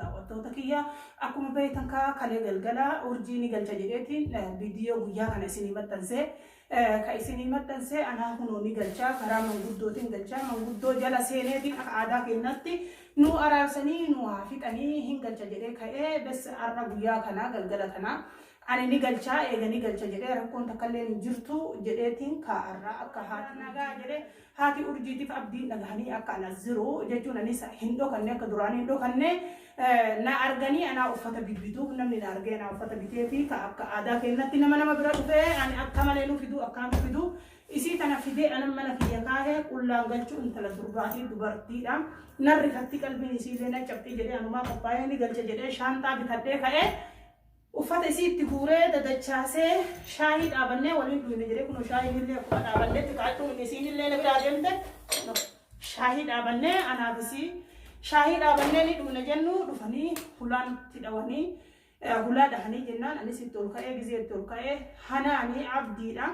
daawwattoota kiyya akkuma beektan kalee galgala urjiin galcha jedheetiin viidiyoo guyyaa kana isinii maxxansee ka isinii maxxansee anaa hunooni galchaa karaa manguddootiin galchaa manguddoo jala seeneetiin akka aadaa keenyatti nu araarsanii nu haa fixanii hin galcha jedhee ka'ee bes arra guyyaa kana galgala kana ani ni galchaa eeganii galcha jedhee rakkoon takkallee hin jirtu jedheetiin kaa'arraa akka haati nagaa jedhee haati urjiitiif abdiin dhagahanii akka anas jiru jechuun anis hin dhokanne akka duraanii hin dhokanne na arganii anaa uffata bibbituuf namni na argee anaa uffata bitee fi akka aadaa keenyatti nama bira dhufee ani akka malee nu fiduu akkaan nu fiduu isii tana fidee anan mana kiyya kaahee qullaan galchuu intala durbaatii dubartiidha narri fatti qalbiin isiilee na cabxii jedhee anumaa qophaa'ee ni galcha jedhee shaantaa bitadhee ka'ee uffata isii itti guuree dadachaasee shaahii dhaabannee waliin dhuyne jedhee kun shaahii illee akkuma dhaabannee xiqqaadhuun isiin illee na biraa deemte shaahii dhaabannee anaaf isii shaahii dhaabannee ni dhuyne jennu dhufanii hulaan itti dhawanii hulaa dhahanii jennaan anis itti ol ka'ee gizee itti ol ka'ee hanaanii abdiidha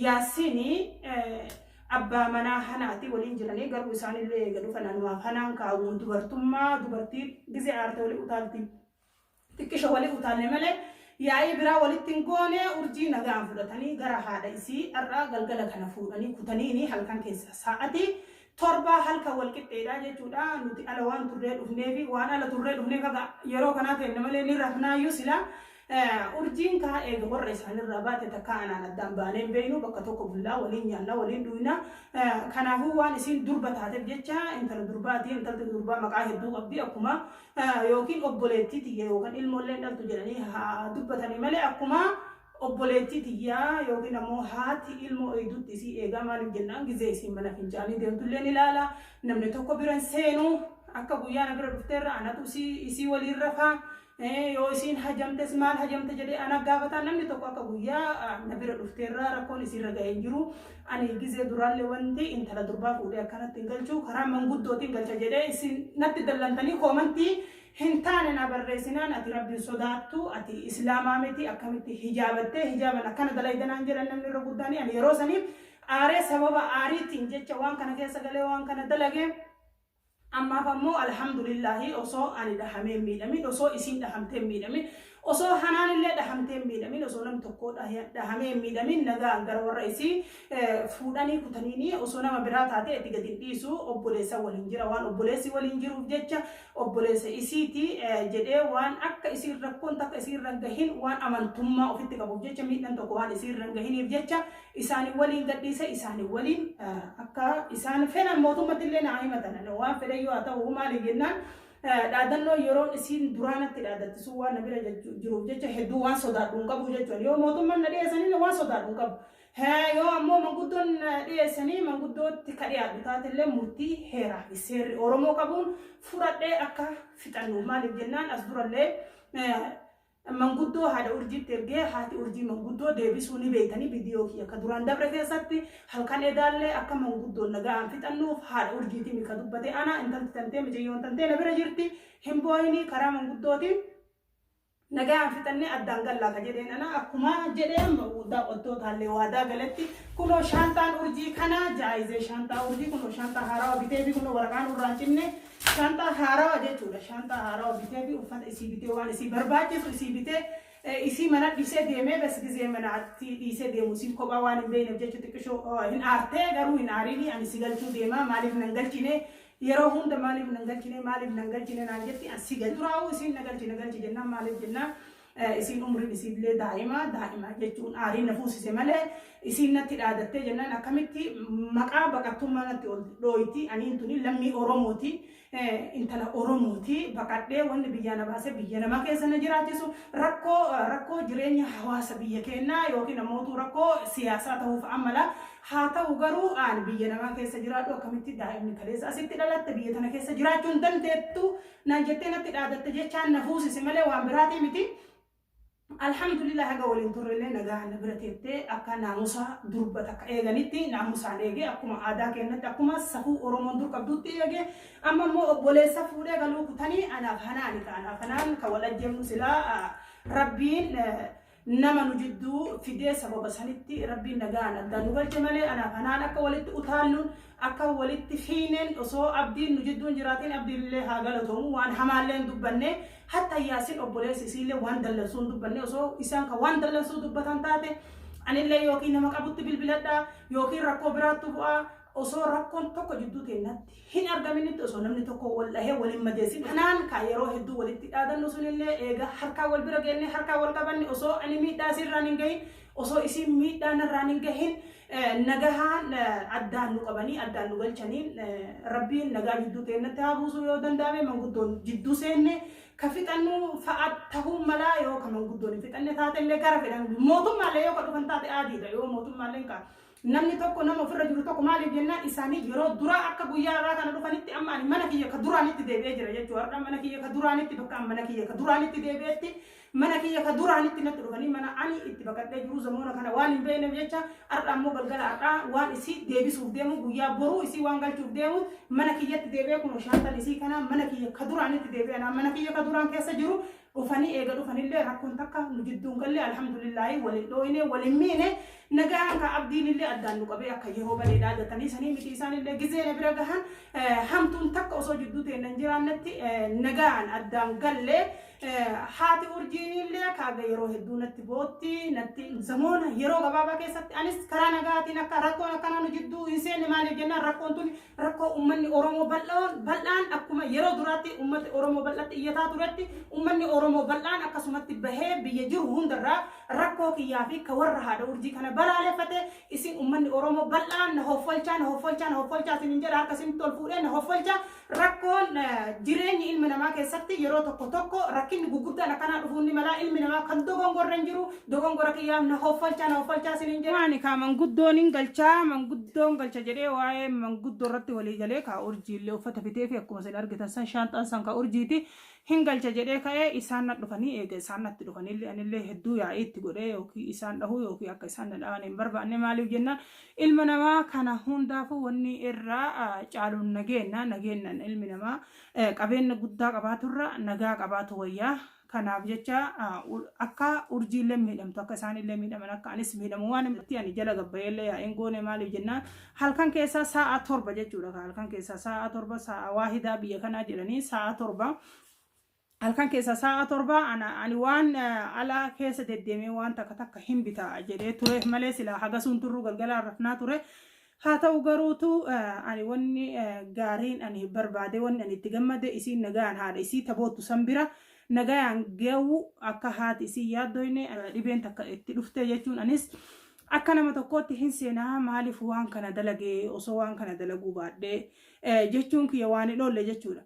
yaasiinii abbaa manaa hanaati waliin jiranii garuu isaan illee eega dhufan anumaaf hanaan kaa'u dubartummaa dubartii gizee aarte walii utaalti xiqqisha walii utaalle malee yaa'ii biraa walitti hin goone urjii nagaan fudhatanii gara haadha isii irraa galgala kana fuudhanii kutanii halkan keessa sa'atii torba halkan wal qixxeedha jechuudha nuti ala waan turree dhufnee fi waan ala turree dhufnee kaga yeroo kanaa ta'e malee ni rafnaayyuu sila urjiin kaa eega warra isaanirraa baate takka anaan addaan baaneen beeynu bakka tokko bullaa waliin nyaanna waliin dhuyna kanaafuu waan isiin durba taateef jecha intala durbaatii intalti durbaa maqaa hedduu qabdi akkuma yookiin obboleettii tiyya yookaan ilmoollee dhaltu jedhanii haa dubbatanii malee akkuma obboleettii tiyyaa yookiin ammoo haati ilmoo eedutti isii eegaa maaliif jennaan gizee isiin mana fincaanii deemtullee ni ilaala namni tokko biran seenu akka guyyaa na bira dhufteerra anatu isii waliin rafaa yoo isiin hajamtes maal hajamte jedhee ana gaafata namni tokko akka guyyaa na bira dhufteerra rakkoon isiirra ga'ee jiru ani gizee duraallee wanti intala durbaa fuudhee akkanatti hin galchuu karaa manguddootiin galcha jedhee isin natti dallantanii koomantii hin taane na barreessinaan ati rabbiin sodaattu ati islaamaa miti akkamitti hijaabattee hijaaban akkana dalaydanaan jedhan namni irra guddaanii ani yeroo saniif aaree sababa aariitiin jecha waan kana keessa galee waan kana dalagee amma fammoo alhamdulillahi osoo ani dhahamee miidhamin osoo isiin dhahamtee miidhamin osoo hanaan illee dhahamtee miidhamin osoo nam tokko dhahamee miidhamin nagaan gara warra isii fuudhanii kutaniini osoo nama biraa taatee itti gadi dhiisu obboleessa waliin jira waan obboleessi waliin jiruuf jecha obboleessa isiiti jedhee waan akka isiin rakkoon takka isiin rangahin waan amantummaa ofitti qabuuf jecha miidhan tokko waan isiin rangahiniif jecha isaanii waliin gadhiise isaanii waliin akka isaan fedhan mootummatti illee naa himatan waan fedhan yoo ta'u maaliif jennaan dhaadannoo yeroo isiin duraanatti dhaadattisu waan na bira jiruuf jecha hedduu waan sodaadhuun qabu jechuudha yoo mootummaan na dhiyeessanii waan sodaadhuun qabu yoo ammoo manguddoon dhiyeessanii manguddootti ka dhiyaatu taatellee murtii heeraa fi seerri Oromoo qabuun fudhadhee akka fixannu maaliif jennaan as durallee manguddoo haadha urjiitti ergee haati urjii manguddoo deebisuu ni beeytanii viidiyoo kiyya akka duraan dabre keessatti halkan edaallee akka manguddoon nagaan fixannuuf haadha urjiitii mika dubbate ana intalti tantee mijayyoon tantee na bira jirti hin booyinii karaa manguddootiin nagaan fixannee addaan gallaa ka jedheen ana akkuma jedheen daawwattootallee waadaa galatti kunoo shaantaan urjii kana jaayizee shaantaa urjii kunoo shaantaa haarawaa bitee fi kunoo waraqaan urraan cinne shaantaa haarawaa jechuudha shaantaa haarawaa bitee fi uffata isii bitee waan isii barbaachisu isii bitee isii mana dhiisee deemee bas gizee manaatti dhiisee deemu isii kophaa waan hin beekneef jechuudha xiqqishoo hin aartee garuu hin aariini ani si galchuu deemaa maaliif nan galchine yeroo hunda maaliif nan galchine naan jetti asi galchuraa'u isiin na galchi jennaan maaliif jennaan isiin umriin isiillee daa'ima jechuun aariin na fuusise malee isiin natti dhaadattee jennaan akkamitti maqaa baqattummaa natti ol dhooyti aniin tuni lammii Oromooti intala Oromooti baqadhee wanni biyya na baase biyya namaa keessa na jiraachisu rakkoo jireenya hawaasa biyya keenyaa yookiin ammoo rakkoo siyaasaa ta'uuf amala haa ta'u garuu aan biyya namaa keessa jiraadhu akkamitti daa'imni kaleessa asitti dhalatte biyya tana keessa jiraachuu hin dandeettu naan jettee natti dhaadatte jechaan na fuusise malee waan biraatii miti. Alhamdulillah haga waliin turrellee nagaa na bira teettee akka naamusa durbata akka eeganitti naamusaan eegee akkuma aadaa keenyatti akkuma safuu Oromoon dur qabdutti eegee amma immoo obboleessa fuudhee galuu kutanii anaaf hanaan ka wal ajjeemnu silaa rabbiin nama nu jidduu fidee sababa sanitti rabbiin nagaan addaan nu galche malee anaaf anaan akka walitti utaalluun akka walitti fiineen osoo abdiin nu jidduun jiraatiin abdiillee haa galatomu waan hamaalleen dubbanne hatta yaasin obboleessi isiillee waan dallansuun dubbanne osoo isaan ka waan dallansuu dubbatan taate anillee yookiin nama qabutti bilbiladhaa yookiin rakkoo biraattu bu'aa osoo rakkoon tokko jidduu teennatti hin argaminitti osoo namni tokko wal dhahee waliin madeessin anaan ka yeroo hedduu walitti dhaadannu sunillee eega harkaa wal bira geenne harkaa wal qabanne osoo ani miidhaa sirraan hin gahin osoo isin miidhaan irraan hin gahin nagahaan addaan nu qabanii addaan nu galchanii rabbiin nagaa jidduu teennatti haa buusuu yoo danda'ame manguddoon jidduu seenne ka fixannu fa'aat tahuu malaa yoo ka manguddoon fixanne taatellee gara fedhan mootummaallee yoo ka dhufan taate aadiidha yoo mootummaallee ka namni tokko nama ofirra jiru tokko maaliif jennaan isaanii yeroo duraa akka guyyaa irraa kana dhufanitti amma ani mana kiyya ka duraanitti deebi'ee jira jechuudha mana kiyya ka duraanitti bakka mana kiyya ka duraanitti deebi'eetti mana kiyya ka duraanitti natti dhufanii mana ani itti baqadhee jiru zamoona kana waan hin beekneef jecha har'a ammoo galgala har'aa waan isii deebisuuf deemu guyyaa boruu isii waan galchuuf deemu mana kiyyatti deebi'ee kun shaantan isii kana mana kiyya ka duraanitti deebi'ee mana kiyya ka duraan keessa jiru dhufanii eega dhufanillee rakkoon takka nu jidduun gallee alhamdulillaahi waliin dhooyine waliin miine nagaan ka abdiinillee addaan nu qabee akka yeroo balee dhaadatanii sanii miti isaanillee gizeena bira gahan hamtuun takka osoo jidduu teennan jiraannetti nagaan addaan gallee haati urjiinillee kaaga yeroo hedduu natti bootti natti zamoona yeroo gabaabaa keessatti anis karaa nagaatiin akka rakkoon akkanaa nu jidduu hin seenne maaliif jennaan rakkoon tun rakkoo uummanni Oromoo bal'aan akkuma yeroo duraatti uummati Oromoo bal'atti iyyataa turetti uummanni Oromoo bal'aan akkasumatti bahee biyya jiru hundarraa rakkoo kiyyaa fi ka warra haadha urjii kana balaaleffate isin uummanni Oromoo bal'aan na hoffolchaa isin jedha akkasitti ol fuudhee na hoffolchaa rakkoon jireenyi ilmi namaa keessatti yeroo tokko rakkinni gurguddaan akkanaa dhufuun ni mala ilmi namaa kan dogongorra hin jiru dogongora kiyyaaf na hoffolchaa isin jedha ani ka manguddoon hin galchaa manguddoon galcha jedhee waa'ee manguddoo irratti walii galee ka urjiillee uffata fitee fi akkuma isin argitan san shaanxaan san ka urjiiti hin galcha jedhee ka'ee isaan na dhufanii eega isaan natti dhufanillee anillee hedduu yaa'ee itti godhee yookiin isaan dhahuu yookiin akka isaan na dhahan hin barbaanne maaliif jennaan ilma namaa kana hundaafuu wanni irraa caaluun nageennan ilmi namaa qabeenya guddaa qabaaturra nagaa qabaatu wayyaa kanaaf jecha akka urjiillee miidhamtu akka isaanillee miidhaman akka anis miidhamu waan itti ani jala gabbayeellee yaa'een goone maaliif jennaan halkan keessaa sa'a 7 jechuudha halkan keessaa sa'a 7 sa'a waahidaa biyya kanaa jedhanii sa'a 7 halkan keessa sa'a 7 ani waan ala keessa deddeemee waan takka hin bitaa jedhee ture malee sila hagasuun turru galgala rafnaa ture haa ta'u garuutu ani wanni gaariin ani barbaade wanni ani itti gammade isiin nagaan haadha isii taboottu san bira nagaan geewu akka haati isii yaaddoyne dhibeen takka itti dhufte jechuun anis akka nama tokkotti hin seenaa maaliif waan kana dalagee osoo waan kana dalaguu baadhee jechuun kiyya waan hin oolle jechuudha.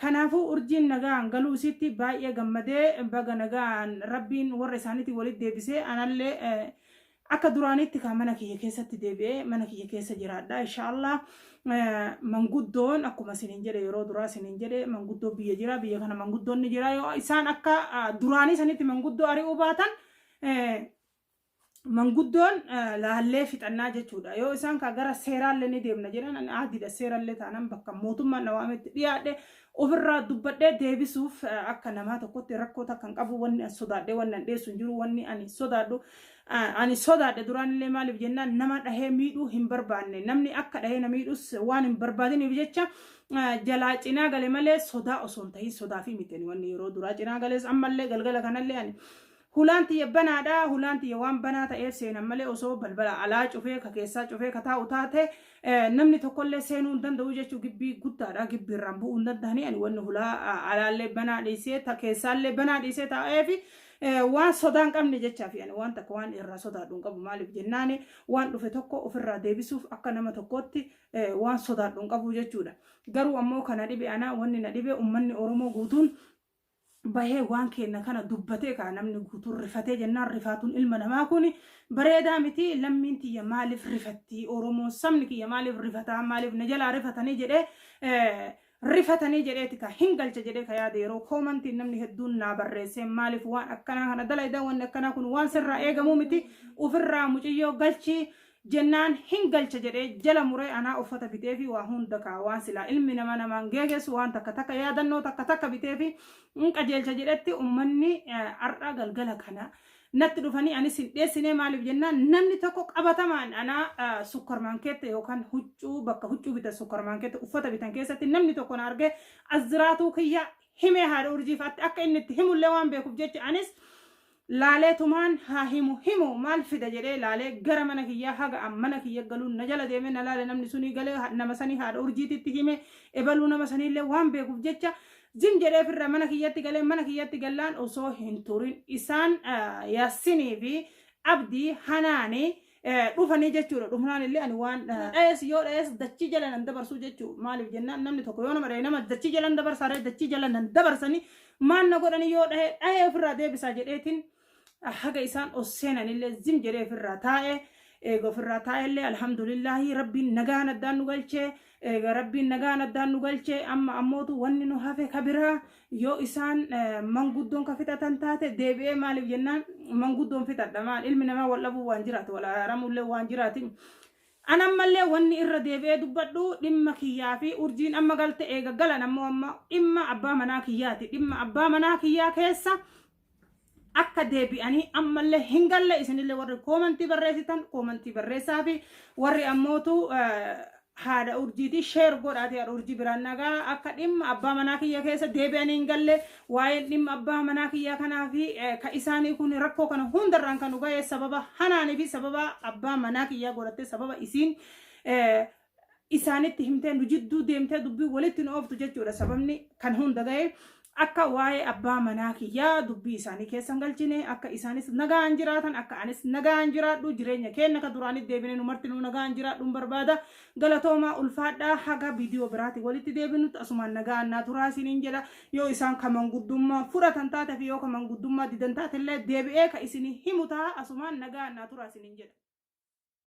Kanaafuu urjiin nagaan galuu isitti baay'ee gammadee baga nagaan rabbiin warra isaaniitti walitti deebisee anallee akka duraanitti ka mana kiyya keessatti deebi'ee mana kiyya keessa jiraadha inshaallah manguddoon akkuma sinin jedhe yeroo duraa sinin jedhe manguddoo biyya jira biyya kana manguddoonni jira yoo isaan akka duraanii sanitti manguddoo ari'uu baatan manguddoon laallee fixannaa jechuudha yoo isaan ka gara seeraallee ni deemna jedhan aadiidha seeraallee taanan bakka mootummaan nawaametti dhiyaadhe ofirraa dubbadhee deebisuuf akka namaa tokkotti rakkoo takkan qabu wanni sodaadhee wannan dheessu hin jiru wanni ani sodaadhe duraanillee maaliif jennaan nama dhahee miidhuu hin barbaanne namni akka dhahee na miidhus waan hin barbaadiniif jecha jalaa cinaa gale malee sodaa osoo hin tahin sodaa fi miti wanni yeroo duraa cinaa galees ammallee galgala kanallee ani hulanti yabbanaadha hulanti waan banaa ta'eef seenan malee osoo balbala alaa cufee ka keessaa cufee ka taa'u taate namni tokkollee seenuu hin danda'u jechuu gibbii guddaadha gibbii irraan bu'uu hin danda'anii ani wanni hulaa alaallee banaa dhiisee keessaallee banaa dhiisee taa'eef waan sodaan qabne jechaaf ani waan takka waan irraa sodaadhu hin qabu maaliif jennaan waan dhufe tokko ofirraa deebisuuf akka nama tokkotti waan sodaadhu hin qabu jechuudha garuu ammoo kana dhibe ana wanni na dhibe ummanni Oromoo guutuun bahee waan kenna kana dubbatee ka namni guutuun rifatee jennaan rifaatuun ilma namaa kun bareedaa miti lammiin tiyya maaliif rifatti Oromoo sabni kiyya maaliif rifataa maaliif na jalaa rifatanii jedheeti ka hin galcha jedhee ka yaade yeroo koomantiin namni hedduun naa barreessee maaliif waan akkanaa kana dalaydaa wanni akkanaa kun waan sirraa eegamuu miti ofirraa muciyyoo galchii jennaan hin galcha jedhee jala muree anaa uffata bitee fi waa hunda ka waan silaa ilmi namaan geegessu waan takka yaadannoo takka bitee fi hin qajeelcha jedhetti ummanni har'a galgala kana نتلفني أنا سنة مالي بجنة نمني تكوك أبتمان أنا سكر مانكت يوكان هجو بك هجو بيت السكر مانكت وفتا بتنكيسة نمني تكون أرجع الزراعة كيا هم هارورجي فات أكيد نتهم اللوان بيكوب جت أنس لالي تمان ها همو مال في دجري لالي جرمنا كيا حاجة أمنا كيا قالوا نجلا ديمنا لالي نمني سوني قالوا نمسني هارورجي تتهمه إبلونا مسني اللوان بيكوب جت زين جري في الرمانة كياتي قالين منا كياتي قالان أوصو هنتورين إسان ياسيني في أبدي حناني روفاني جتشورو روفاني اللي أنوان إيس يور إيس دتشي جلنا ندبر سو جتشو مالي بجنة نمني تقولون مرينا ما دتشي جلنا ندبر سارة دتشي جلنا ندبر سني ما نقول أني يور أي في الرادة بساجد إيتين حاجة إسان أوسينا اللي زين جري في الراتاء في الراتاء اللي الحمد لله ربي نجانا دان نقولش ربي نجانا دان نقولش أما أموتو وننو هافي كبيرة يو إسان منقودون كفتا تنتات ديبئ مالي بجنان منقودون فتا دمان علمنا ما والله وانجرات ولا رمو اللي وانجرات أنا مالي واني إرى ديبئ دبادو لما كيافي أرجين أما قلت إيغا قلنا أما إما أبا مناكياتي إما أبا مناكيا كيسا akka deebi'anii ammallee hin galle isinillee warri koomantii barreessitan koomantii barreessaa fi warri ammootu haadha urjiiti sheer godhaate haadha urjii biraan nagaa akka dhimma abbaa manaa kiyya keessa deebi'anii hin galle waa'ee dhimma abbaa manaa kiyya kanaa fi ka isaanii kun rakkoo kana hundarraan kan dhuga'e sababa hanaanii fi sababa abbaa manaa kiyya godhatte sababa isiin isaanitti himtee nu jidduu deemtee dubbii walitti nu ooftu jechuudha sababni kan hunda ga'e akka waa'ee abbaa manaa kiyyaa dubbii isaanii keessan galchine akka isaanis nagaan jiraatan akka anis nagaan jiraadhu jireenya keenya ka duraanitti deebine nu marti nu nagaan jiraadhu barbaada galatoomaa ulfaadhaa haga viidiyoo biraati walitti deebinutti asumaan nagaan naa turaa isiniin jedha yoo isaan ka manguddummaa fudhatan taate fi yoo ka manguddummaa didan taate illee deebi'ee ka isinii himu ta'a asumaan nagaan naa turaa isiniin jedha.